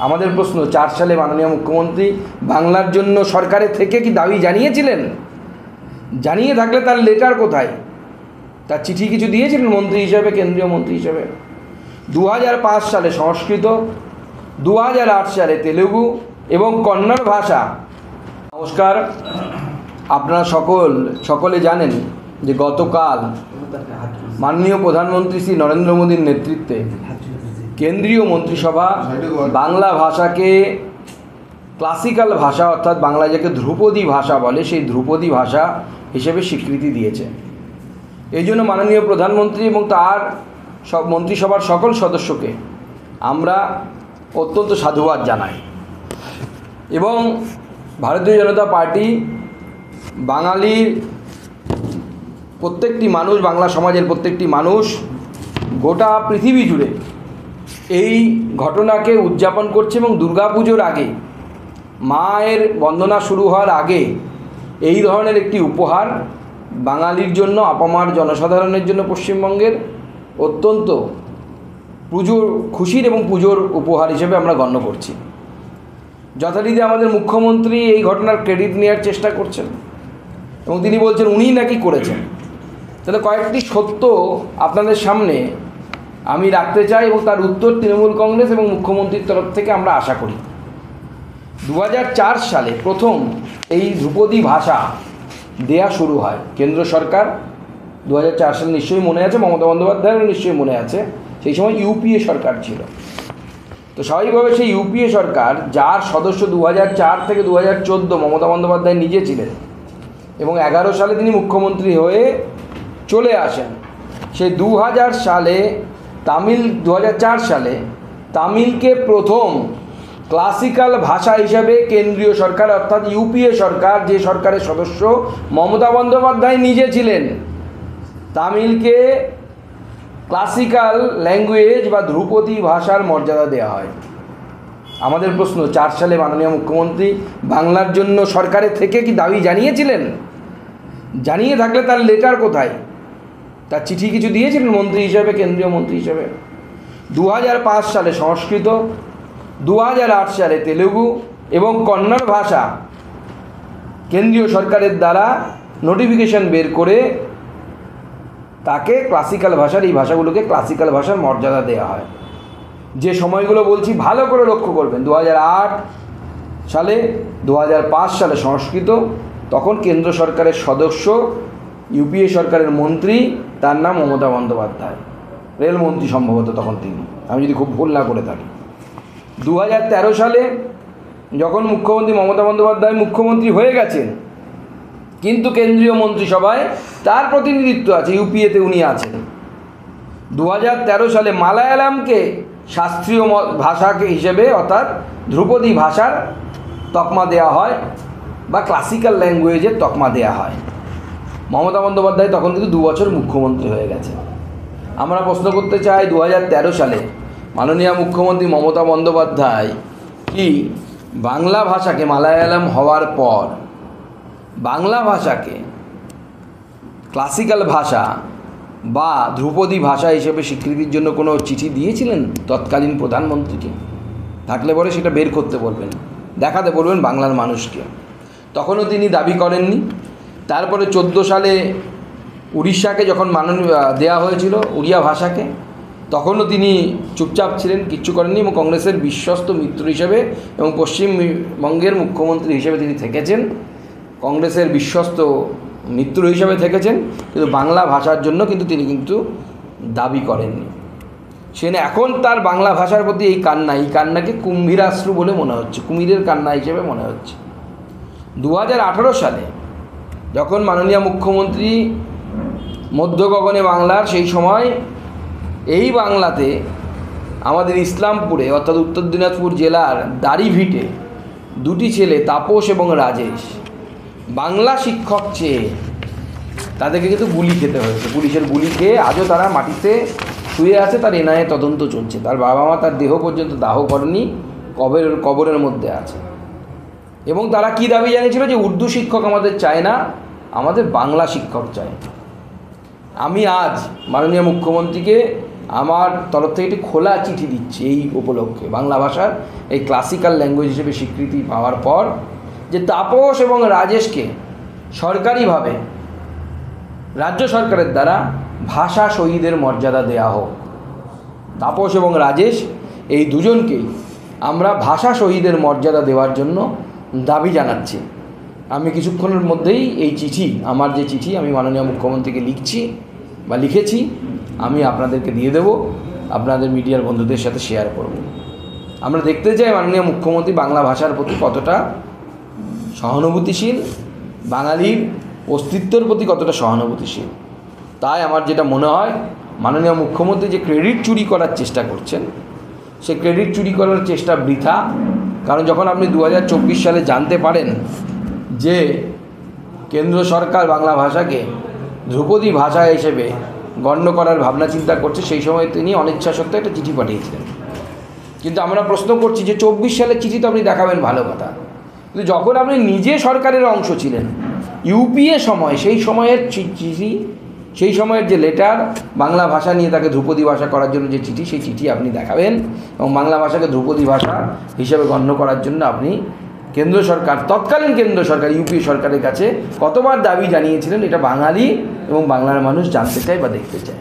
আমাদের প্রশ্ন, 4 সালে মাননীয় মুখ্যমন্ত্রী বাংলার জন্য সরকারের থেকে কি দাবি জানিয়েছিলেন? জানিয়ে থাকলে তার লেটার কোথায়? তার চিঠি কিছু দিয়েছিলেন মন্ত্রী হিসাবে, কেন্দ্রীয় মন্ত্রী হিসাবে? 2005 সালে সংস্কৃত, 2008 সালে তেলেগু এবং কন্নড় ভাষা। নমস্কার, আপনারা সকলে জানেন যে গতকাল মাননীয় প্রধানমন্ত্রী শ্রী নরেন্দ্র মোদীর নেতৃত্বে কেন্দ্রীয় মন্ত্রিসভা বাংলা ভাষাকে ক্লাসিক্যাল ভাষা, অর্থাৎ বাংলা যাকে ধ্রুপদী ভাষা বলে, সেই ধ্রুপদী ভাষা হিসেবে স্বীকৃতি দিয়েছে। এই জন্য মাননীয় প্রধানমন্ত্রী এবং তার মন্ত্রিসভার সকল সদস্যকে আমরা অত্যন্ত সাধুবাদ জানাই। এবং ভারতীয় জনতা পার্টি বাঙালির প্রত্যেকটি মানুষ, বাংলা সমাজের প্রত্যেকটি মানুষ গোটা পৃথিবী জুড়ে এই ঘটনাকে উদযাপন করছে এবং দুর্গাপুজোর আগে, মায়ের বন্দনা শুরু হওয়ার আগে এই ধরনের একটি উপহার বাঙালির জন্য, আপামার জনসাধারণের জন্য পশ্চিমবঙ্গের অত্যন্ত পুজোর খুশির এবং পুজোর উপহার হিসেবে আমরা গণ্য করছি। যথারীতি আমাদের মুখ্যমন্ত্রী এই ঘটনার ক্রেডিট নেওয়ার চেষ্টা করছেন এবং তিনি বলছেন উনিই নাকি করেছেন। তাহলে কয়েকটি সত্য আপনাদের সামনে আমি রাখতে চাই এবং তার উত্তর তৃণমূল কংগ্রেস এবং মুখ্যমন্ত্রীর তরফ থেকে আমরা আশা করি। 2004 সালে প্রথম এই ধ্রুপদী ভাষা দেয়া শুরু হয়। কেন্দ্র সরকার 2004 সালে নিশ্চয়ই মনে আছে, মমতা বন্দ্যোপাধ্যায়েরও নিশ্চয়ই মনে আছে, সেই সময় ইউপিএ সরকার ছিল। তো স্বাভাবিকভাবে সেই ইউপিএ সরকার, যার সদস্য 2004 থেকে 2014 মমতা বন্দ্যোপাধ্যায় নিজে ছিলেন এবং 11 সালে তিনি মুখ্যমন্ত্রী হয়ে চলে আসেন, সেই 2004 সালে তামিলকে প্রথম ক্লাসিক্যাল ভাষা হিসাবে কেন্দ্রীয় সরকার, অর্থাৎ ইউপিএ সরকার, যে সরকারের সদস্য মমতা বন্দ্যোপাধ্যায় নিজে ছিলেন, তামিলকে ক্লাসিক্যাল ল্যাঙ্গুয়েজ বা ধ্রুপদী ভাষার মর্যাদা দেওয়া হয়। আমাদের প্রশ্ন, 4 সালে মাননীয় মুখ্যমন্ত্রী বাংলার জন্য সরকারের থেকে কি দাবি জানিয়েছিলেন? জানিয়ে থাকলে তার লেটার কোথায়? তার চিঠি কিছু দিয়েছিলেন মন্ত্রী হিসাবে, কেন্দ্রীয় মন্ত্রী হিসাবে? 2005 সালে সংস্কৃত, 2008 সালে তেলেগু এবং কন্নড় ভাষা কেন্দ্রীয় সরকারের দ্বারা নোটিফিকেশন বের করে তাকে ক্লাসিক্যাল ভাষার, এই ভাষাগুলোকে ক্লাসিক্যাল ভাষার মর্যাদা দেওয়া হয়। যে সময়গুলো বলছি ভালো করে লক্ষ্য করবেন, 2008 সালে, 2005 সালে সংস্কৃত, তখন কেন্দ্র সরকারের সদস্য, ইউপিএ সরকারের মন্ত্রী, তার নাম মমতা বন্দ্যোপাধ্যায়, রেলমন্ত্রী সম্ভবত তখন তিনি, আমি যদি খুব ভুল না করে থাকি। 2013 সালে যখন মুখ্যমন্ত্রী মমতা বন্দ্যোপাধ্যায় মুখ্যমন্ত্রী হয়ে গেছেন, কিন্তু কেন্দ্রীয় মন্ত্রিসভায় তার প্রতিনিধিত্ব আছে, ইউপিএতে উনি আছেন। 2013 সালে মালায়ালামকে শাস্ত্রীয় ভাষাকে হিসেবে, অর্থাৎ ধ্রুপদী ভাষার তকমা দেওয়া হয় বা ক্লাসিক্যাল ল্যাঙ্গুয়েজের তকমা দেওয়া হয়। মমতা বন্দ্যোপাধ্যায় তখন কিন্তু 2 বছর মুখ্যমন্ত্রী হয়ে গেছে। আমরা প্রশ্ন করতে চাই, 2013 সালে মাননীয় মুখ্যমন্ত্রী মমতা বন্দ্যোপাধ্যায় কি বাংলা ভাষাকে, মালায়ালাম হওয়ার পর বাংলা ভাষাকে ক্লাসিক্যাল ভাষা বা ধ্রুপদী ভাষা হিসেবে স্বীকৃতির জন্য কোনো চিঠি দিয়েছিলেন তৎকালীন প্রধানমন্ত্রীকে? থাকলে পরে সেটা বের করতে বলবেন, দেখাতে বলবেন বাংলার মানুষকে। তখনও তিনি দাবি করেননি। তারপরে 14 সালে উড়িষ্যাকে যখন দেওয়া হয়েছিল উড়িয়া ভাষাকে, তখনও তিনি চুপচাপ ছিলেন, কিচ্ছু করেননি এবং কংগ্রেসের বিশ্বস্ত মিত্র হিসেবে এবং পশ্চিমবঙ্গের মুখ্যমন্ত্রী হিসেবে তিনি থেকেছেন, কংগ্রেসের বিশ্বস্ত মিত্র হিসেবে থেকেছেন, কিন্তু বাংলা ভাষার জন্য কিন্তু তিনি দাবি করেননি। এখন তার বাংলা ভাষার প্রতি এই কান্নাকে কুম্ভীরাশ্রু বলে মনে হচ্ছে, কুমিরের কান্না হিসেবে মনে হচ্ছে। 2018 সালে যখন মাননীয় মুখ্যমন্ত্রী মধ্য গগনে বাংলার, সেই সময় এই বাংলাতে আমাদের ইসলামপুরে, অর্থাৎ উত্তর দিনাজপুর জেলার দাড়িভিটে 2টি ছেলে, তাপস এবং রাজেশ, বাংলা শিক্ষক চেয়ে তাদেরকে কিন্তু গুলি খেতে হয়েছে। পুলিশের গুলি খেয়ে আজও তারা মাটিতে শুয়ে আছে, তার এনআইএ তদন্ত চলছে। তার বাবা মা তার দেহ পর্যন্ত দাহ করেনি, কবরের মধ্যে আছে। এবং তারা কি দাবি জানিয়েছিল? যে উর্দু শিক্ষক আমাদের চায় না, আমাদের বাংলা শিক্ষক চাই। আমি আজ মাননীয় মুখ্যমন্ত্রীকে আমার তরফ থেকে একটি খোলা চিঠি দিচ্ছি এই উপলক্ষে, বাংলা ভাষার এই ক্লাসিক্যাল ল্যাঙ্গুয়েজ হিসেবে স্বীকৃতি পাওয়ার পর যে তাপস এবং রাজেশকে সরকারিভাবে রাজ্য সরকারের দ্বারা ভাষা শহীদের মর্যাদা দেয়া হোক। তাপস এবং রাজেশ এই দুজনকেই আমরা ভাষা শহীদের মর্যাদা দেওয়ার জন্য দাবি জানাচ্ছি। আমি কিছুক্ষণের মধ্যেই এই চিঠি, আমার যে চিঠি আমি মাননীয় মুখ্যমন্ত্রীকে লিখছি বা লিখেছি, আমি আপনাদেরকে দিয়ে দেব, আপনাদের মিডিয়ার বন্ধুদের সাথে শেয়ার করব। আমরা দেখতে চাই মাননীয় মুখ্যমন্ত্রী বাংলা ভাষার প্রতি কতটা সহানুভূতিশীল, বাঙালির অস্তিত্বের প্রতি কতটা সহানুভূতিশীল। তাই আমার যেটা মনে হয়, মাননীয় মুখ্যমন্ত্রী যে ক্রেডিট চুরি করার চেষ্টা করছেন, সে ক্রেডিট চুরি করার চেষ্টা বৃথা। কারণ যখন আপনি 2024 সালে জানতে পারেন যে কেন্দ্র সরকার বাংলা ভাষাকে ধ্রুপদী ভাষা হিসেবে গণ্য করার ভাবনা চিন্তা করছে, সেই সময় তিনি অনিচ্ছা সত্ত্বেও একটা চিঠি পাঠিয়েছিলেন। কিন্তু আমরা প্রশ্ন করছি যে 24 সালের চিঠি তো আপনি দেখাবেন, ভালো কথা, কিন্তু যখন আপনি নিজে সরকারের অংশ ছিলেন, ইউপিএ সময়, সেই সময়ের চিঠি, সেই সময়ের যে লেটার, বাংলা ভাষা নিয়ে তাকে ধ্রুপদী ভাষা করার জন্য যে চিঠি, সেই চিঠি আপনি দেখাবেন এবং বাংলা ভাষাকে ধ্রুপদী ভাষা হিসেবে গণ্য করার জন্য আপনি কেন্দ্র সরকার, তৎকালীন কেন্দ্র সরকার ইউপিএ সরকারের কাছে কতবার দাবি জানিয়েছিলেন, এটা বাঙালি এবং বাংলার মানুষ জানতে চায় বা দেখতে চায়।